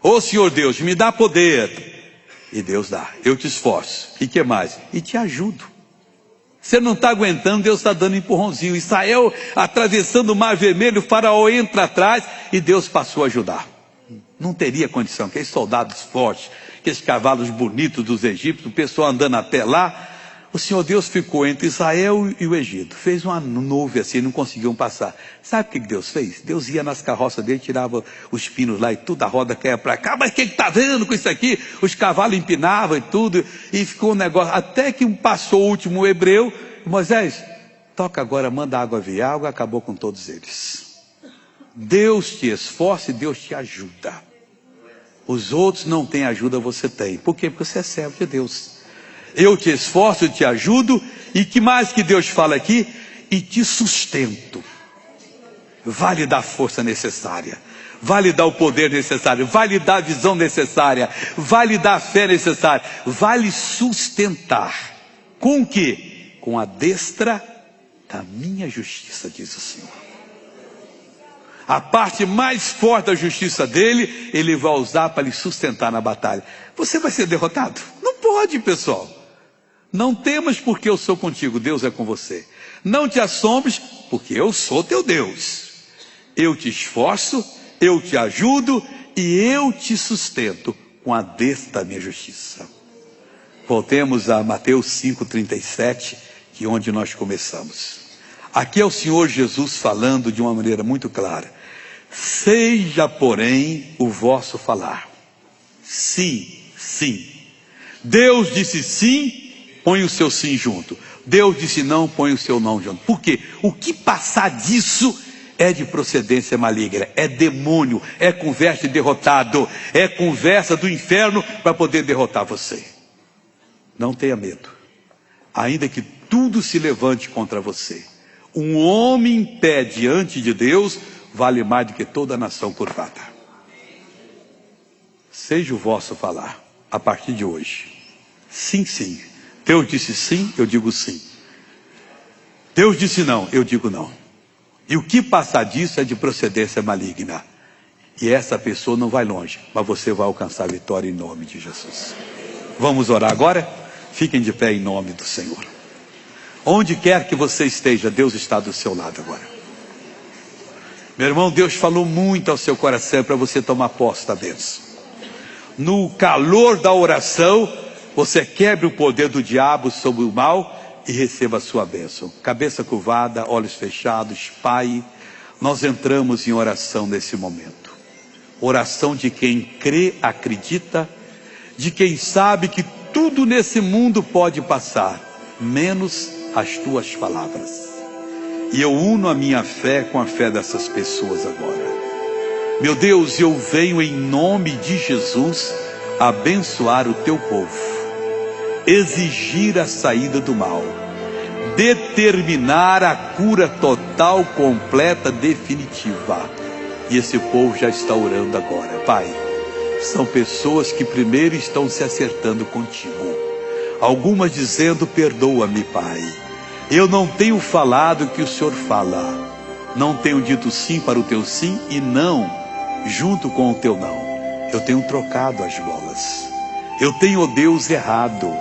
Ô Senhor Deus, me dá poder. E Deus dá, eu te esforço. E que mais? E te ajudo. Você não está aguentando, Deus está dando empurrãozinho. Israel atravessando o Mar Vermelho, o faraó entra atrás e Deus passou a ajudar. Não teria condição, aqueles soldados fortes, aqueles cavalos bonitos dos egípcios, o pessoal andando até lá. O Senhor Deus ficou entre Israel e o Egito. Fez uma nuvem assim, não conseguiam passar. Sabe o que Deus fez? Deus ia nas carroças dele, tirava os pinos lá e tudo, a roda caia para cá. Mas o que está vendo com isso aqui? Os cavalos empinavam e tudo. E ficou um negócio. Até que passou o último hebreu. Moisés, toca agora, manda a água vir. A água acabou com todos eles. Deus te esforça e Deus te ajuda. Os outros não têm ajuda, você tem. Por quê? Porque você é servo de Deus. Eu te esforço, eu te ajudo. E que mais que Deus fala aqui? E te sustento. Vai lhe dar a força necessária. Vai lhe dar o poder necessário. Vai lhe dar a visão necessária. Vai lhe dar a fé necessária. Vai lhe sustentar. Com o quê? Com a destra da minha justiça, diz o Senhor. A parte mais forte da justiça dele, ele vai usar para lhe sustentar na batalha. Você vai ser derrotado? Não pode, pessoal. Não temas, porque eu sou contigo, Deus é com você. Não te assombres, porque eu sou teu Deus. Eu te esforço, eu te ajudo e eu te sustento com a destra da minha justiça. Voltemos a Mateus 5,37, que é onde nós começamos. Aqui é o Senhor Jesus falando de uma maneira muito clara. Seja, porém, o vosso falar. Sim, sim. Deus disse sim, põe o seu sim junto. Deus disse não, põe o seu não junto. Por quê? O que passar disso é de procedência maligna, é demônio, é conversa de derrotado, é conversa do inferno para poder derrotar você. Não tenha medo, ainda que tudo se levante contra você. Um homem em pé diante de Deus vale mais do que toda a nação curvada. Seja o vosso falar, a partir de hoje. Sim, sim. Deus disse sim, eu digo sim. Deus disse não, eu digo não. E o que passar disso é de procedência maligna. E essa pessoa não vai longe, mas você vai alcançar a vitória em nome de Jesus. Vamos orar agora? Fiquem de pé em nome do Senhor. Onde quer que você esteja, Deus está do seu lado agora. Meu irmão, Deus falou muito ao seu coração para você tomar posse da bênção. No calor da oração, você quebre o poder do diabo sobre o mal e receba a sua bênção. Cabeça curvada, olhos fechados. Pai, nós entramos em oração nesse momento. Oração de quem crê, acredita, de quem sabe que tudo nesse mundo pode passar, menos as tuas palavras. E eu uno a minha fé com a fé dessas pessoas agora. Meu Deus, eu venho em nome de Jesus abençoar o teu povo, exigir a saída do mal, determinar a cura total, completa, definitiva. E esse povo já está orando agora. Pai, são pessoas que primeiro estão se acertando contigo. Algumas dizendo, perdoa-me, Pai. Eu não tenho falado o que o Senhor fala. Não tenho dito sim para o teu sim e não junto com o teu não. Eu tenho trocado as bolas. Eu tenho, ó Deus, errado.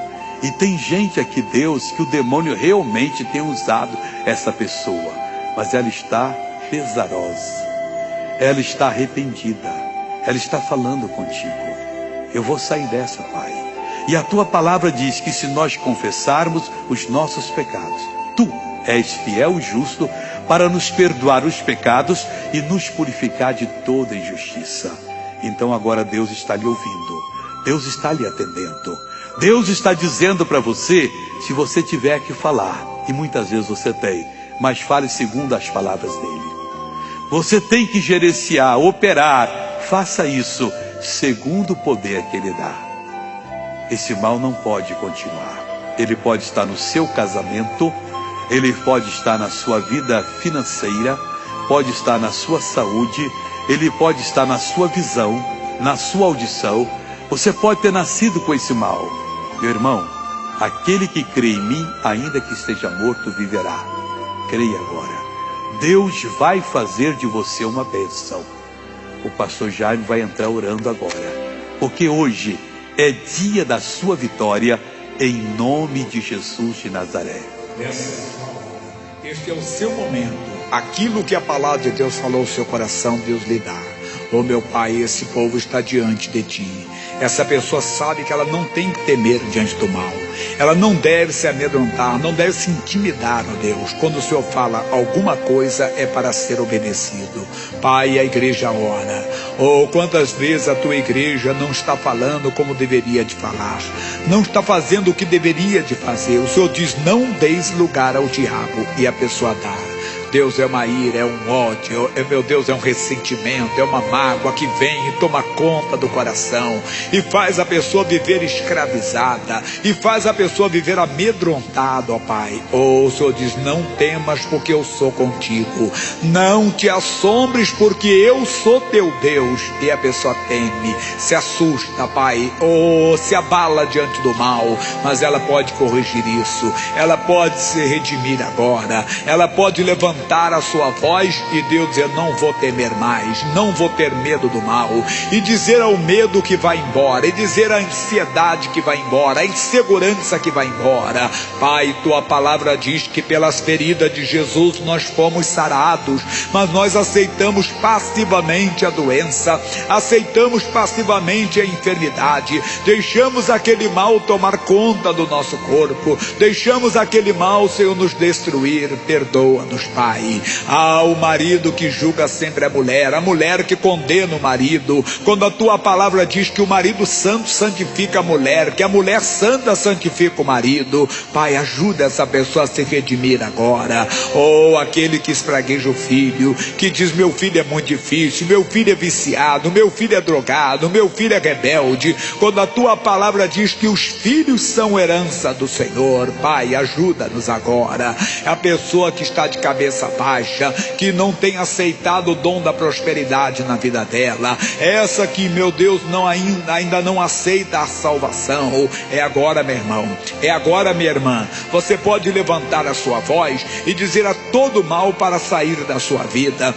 E tem gente aqui, Deus, que o demônio realmente tem usado essa pessoa. Mas ela está pesarosa. Ela está arrependida. Ela está falando contigo. Eu vou sair dessa, Pai. E a tua palavra diz que se nós confessarmos os nossos pecados, tu és fiel e justo para nos perdoar os pecados e nos purificar de toda injustiça. Então agora Deus está lhe ouvindo. Deus está lhe atendendo. Deus está dizendo para você, se você tiver que falar, e muitas vezes você tem, mas fale segundo as palavras dele. Você tem que gerenciar, operar, faça isso segundo o poder que ele dá. Esse mal não pode continuar. Ele pode estar no seu casamento, ele pode estar na sua vida financeira, pode estar na sua saúde, ele pode estar na sua visão, na sua audição. Você pode ter nascido com esse mal. Meu irmão, aquele que crê em mim, ainda que esteja morto, viverá. Creia agora. Deus vai fazer de você uma bênção. O pastor Jaime vai entrar orando agora, porque hoje é dia da sua vitória, em nome de Jesus de Nazaré. Este é o seu momento. Aquilo que a palavra de Deus falou ao seu coração, Deus lhe dá. Oh meu Pai, esse povo está diante de ti. Essa pessoa sabe que ela não tem que temer diante do mal. Ela não deve se amedrontar, não deve se intimidar, ó Deus. Quando o Senhor fala alguma coisa, é para ser obedecido. Pai, a igreja ora. Oh, quantas vezes a tua igreja não está falando como deveria de falar, não está fazendo o que deveria de fazer. O Senhor diz, não deis lugar ao diabo, e a pessoa dá. Deus, é uma ira, é um ódio, meu Deus, é um ressentimento, é uma mágoa que vem e toma conta do coração e faz a pessoa viver escravizada e faz a pessoa viver amedrontada, ó Pai. Oh, o Senhor diz, não temas porque eu sou contigo, não te assombres porque eu sou teu Deus. E a pessoa teme, se assusta, Pai, oh, se abala diante do mal, mas ela pode corrigir isso, ela pode se redimir agora, ela pode levantar levantar a sua voz e Deus dizer: não vou temer mais, não vou ter medo do mal, e dizer ao medo que vai embora, e dizer à ansiedade que vai embora, a insegurança que vai embora. Pai, tua palavra diz que pelas feridas de Jesus nós fomos sarados, mas nós aceitamos passivamente a doença, aceitamos passivamente a enfermidade, deixamos aquele mal tomar conta do nosso corpo, deixamos aquele mal, Senhor, nos destruir. Perdoa-nos, Pai. O marido que julga sempre a mulher que condena o marido, quando a tua palavra diz que o marido santo santifica a mulher, que a mulher santa santifica o marido. Pai, ajuda essa pessoa a se redimir agora. Aquele que espragueja o filho, que diz: meu filho é muito difícil, meu filho é viciado, meu filho é drogado, meu filho é rebelde, quando a tua palavra diz que os filhos são herança do Senhor. Pai, ajuda-nos agora. A pessoa que está de cabeça baixa, que não tem aceitado o dom da prosperidade na vida dela, essa que, meu Deus, ainda não aceita a salvação. É agora, meu irmão, é agora, minha irmã. Você pode levantar a sua voz e dizer a todo mal para sair da sua vida.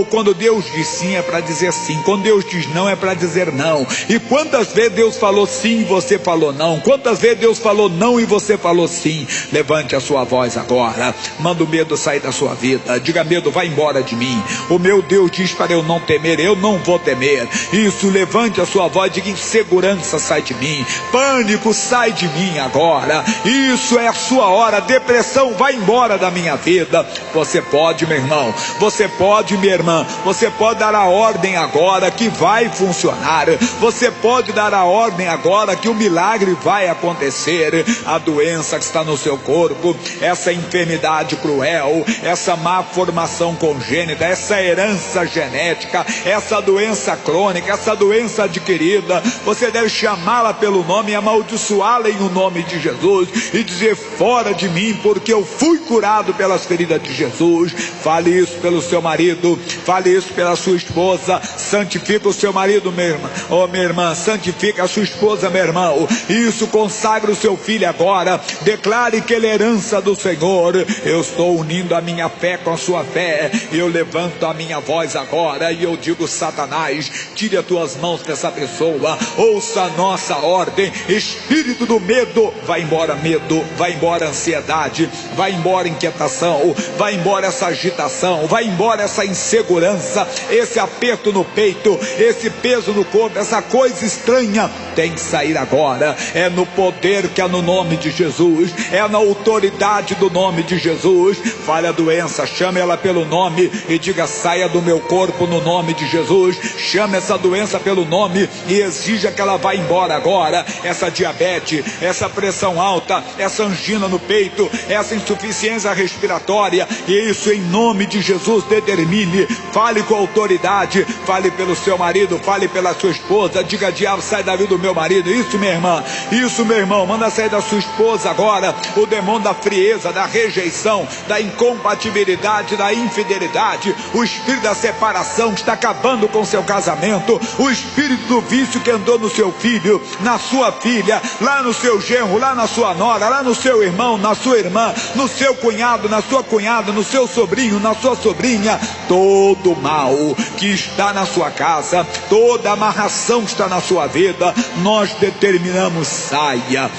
Quando Deus diz sim, é para dizer sim. Quando Deus diz não, é para dizer não. E quantas vezes Deus falou sim e você falou não? Quantas vezes Deus falou não e você falou sim? Levante a sua voz agora. Manda o medo sair da sua vida. Diga: medo, vai embora de mim. O meu Deus diz para eu não temer, eu não vou temer. Isso, levante a sua voz. Diga: insegurança, sai de mim. Pânico, sai de mim agora. Isso é a sua hora. Depressão, vai embora da minha vida. Você pode, meu irmão. Você pode, minha irmã. Você pode dar a ordem agora que vai funcionar. Você pode dar a ordem agora que o milagre vai acontecer. A doença que está no seu corpo, essa enfermidade cruel, essa má formação congênita, essa herança genética, essa doença crônica, essa doença adquirida, você deve chamá-la pelo nome e amaldiçoá-la em o nome de Jesus e dizer: fora de mim, porque eu fui curado pelas feridas de Jesus. Fale isso pelo seu marido, fale isso pela sua esposa. Santifica o seu marido, minha irmã. Minha irmã, santifica a sua esposa, meu irmão. Isso, consagra o seu filho agora. Declare que ele é herança do Senhor. Eu estou unindo a minha fé com a sua fé. Eu levanto a minha voz agora e eu digo: Satanás, tire as tuas mãos dessa pessoa. Ouça a nossa ordem. Espírito do medo, vai embora medo, vai embora ansiedade, vai embora inquietação, vai embora essa agitação, vai embora essa insegurança, esse aperto no peito, esse peso no corpo, essa coisa estranha, tem que sair agora. É no poder que é no nome de Jesus, é na autoridade do nome de Jesus. Fale a doença, chame ela pelo nome e diga: saia do meu corpo no nome de Jesus. Chame essa doença pelo nome e exija que ela vá embora agora. Essa diabetes, essa pressão alta, essa angina no peito, essa insuficiência respiratória, e isso em nome de Jesus determine. Fale com autoridade, fale pelo seu marido, fale pela sua esposa. Diga: diabo, sai da vida do meu marido. Isso, minha irmã, isso, meu irmão, manda sair da sua esposa agora o demônio da frieza, da rejeição, da incompatibilidade, da infidelidade, o espírito da separação que está acabando com seu casamento, o espírito do vício que andou no seu filho, na sua filha, lá no seu genro, lá na sua nora, lá no seu irmão, na sua irmã, no seu cunhado, na sua cunhada, no seu sobrinho, na sua sobrinha. Todo mal que está na sua casa, toda amarração que está na sua vida, nós determinamos: saia,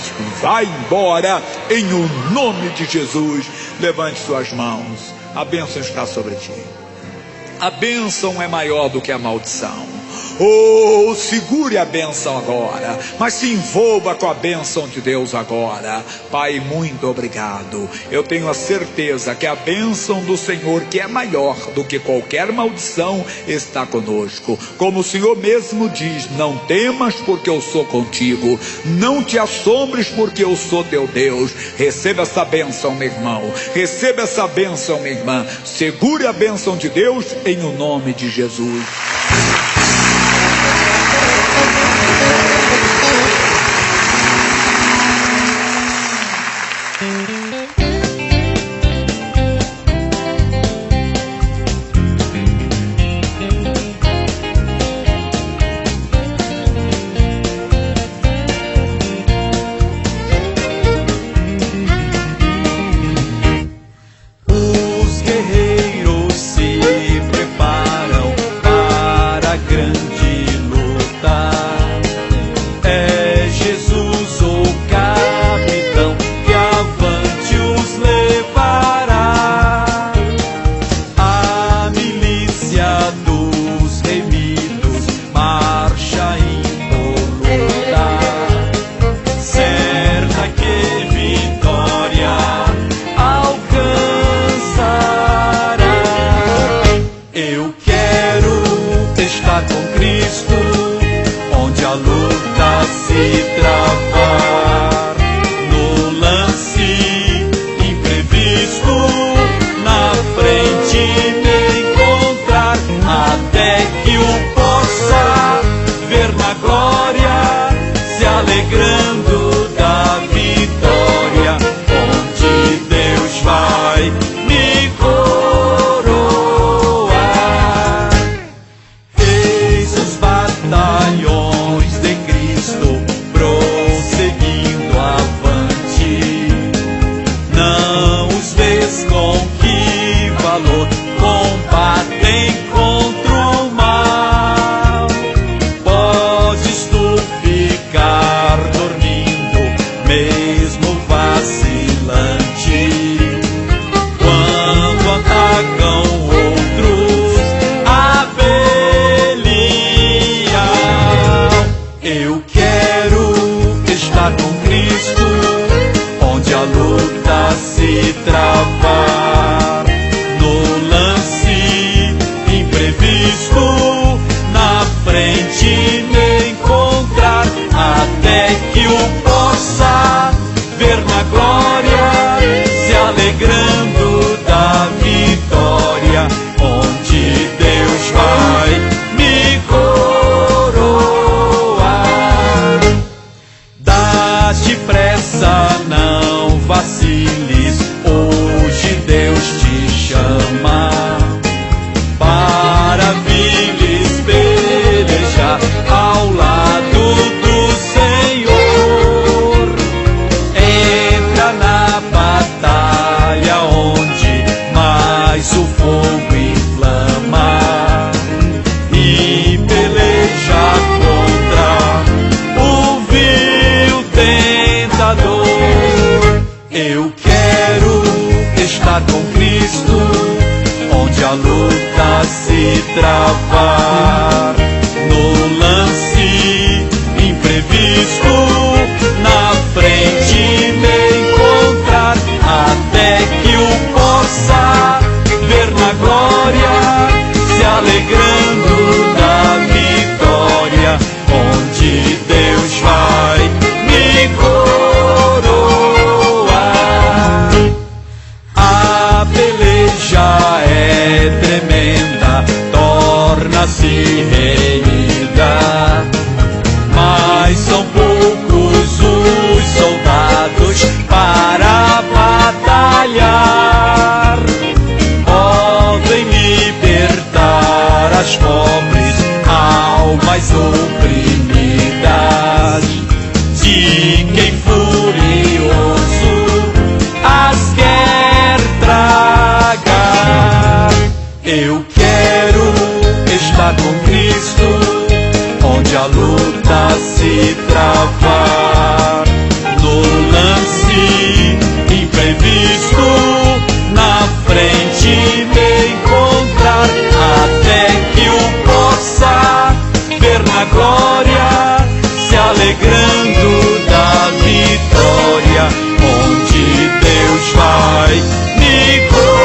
vai embora em o nome de Jesus. Levante suas mãos. A bênção está sobre ti. A bênção é maior do que a maldição. Segure a bênção agora, mas se envolva com a bênção de Deus agora. Pai, muito obrigado. Eu tenho a certeza que a bênção do Senhor, que é maior do que qualquer maldição, está conosco. Como o Senhor mesmo diz: não temas, porque eu sou contigo. Não te assombres, porque eu sou teu Deus. Receba essa bênção, meu irmão. Receba essa bênção, minha irmã. Segure a bênção de Deus em o nome de Jesus. Os guerreiros se travar. No lance imprevisto, na frente me encontrar, até que o possa ver na glória, se alegrando da vitória, onde Deus vai me coroar. Eis os batalhões de Cristo prosseguindo avante. Não os vês com que valor combatem contra o mal. Podes tu ficar dormindo, mesmo vacilante, quando atacam outros a Belial. Eu quero estar com Cristo, onde a luta se travar. No lance imprevisto, na frente me encontrar, até que o possa ver na glória, se alegrando da vitória, onde Deus vai me coroar. Dá-te pressa, não vaciles, hoje Deus te chama para vires pelejar ao lado do Senhor. Entra na batalha onde mais o fogo inflama, e peleja contra o vil tentador. Eu quero estar com Cristo, onde a luta se travar. No lance imprevisto, na frente me encontrar, até que o possa ver na glória, se alegrando da vitória, onde Deus vai me coroar. A peleja é tremenda, torna-se renhida, mas são poucos os soldados para batalhar. Podem libertar as pobres almas oprimidas, de quem furioso as quer tragar. Eu quero estar com Cristo, onde a luta se travar. No lance imprevisto, na frente me encontrar, até que o possa ver na glória, se alegrando da vitória, onde Deus vai me coroar.